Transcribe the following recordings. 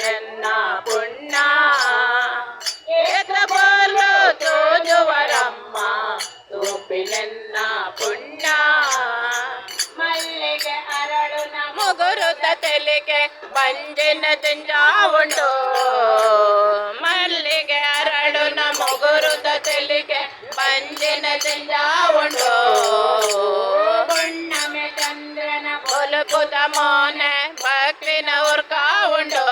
ತೋಪಿನೆನ್ನ ಪುಣ್ಯ ಏತ ಬೋಲು ತೋಜುವರಮ್ಮ ತೋಪಿನೆನ್ನ ಪುಣ್ಯ ಮಲ್ಲಿಗೆ ಅರಳು ಮುಗುರುತ ತೆಲಿಗೆ ಬಂಜಿನ ತಿಂಜಾವುಂಡು ಮಲ್ಲಿಗೆ ಅರಳು ಮುಗುರುತ ತೆಲಿಗೆ ಬಂಜಿನ ತಿಂಜಾವುಂಡು ಹುಣ್ಣಮೆ ಚಂದ್ರನ ಬೊಲುಪುತ ಮೋನೆ ಭಕ್ತಿನ ಉರ್ಕಾವುಂಡು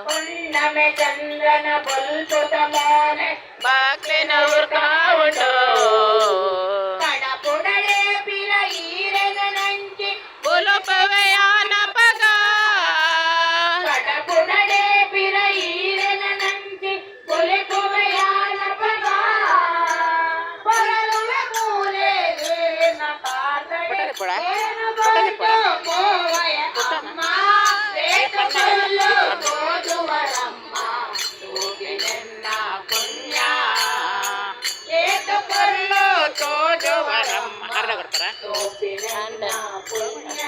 ಹುಣ್ಣಮೆ ಚಂದ್ರನ ಬೊಲ್ಪುತ ಮೋನೆ ಭಕ್ತಿನ ಉರ್ಕಾವುಂಡು ಕಡಪುಡಳೆ ಪಿರ ಈರೆನ ನಂಚಿ ಬುಲುಪವೆಯಾನ ಪಗ ಕಡಪುಡಳೆ ಪಿರ ಈರೆನ ನಂಚಿ ಬುಲುಪವೆಯಾನ ಪಗ ಬರಲುವೆ ಮೂಲೆ ಏನ ಕಾತಡೆ ಏನು ಬಂತು ಗೋವಯ ಅಮ್ಮ ಏತ ಕೊಲ್ಲು ತೋಜುವರಮ್ಮ ತೋಪಿನೆನ್ನ ಪುಣ್ಯ ಏತ ಕೊಲ್ಲು ತೋಜುವರಮ್ಮ ತೋಪಿನೆನ್ನ ಪುಣ್ಯ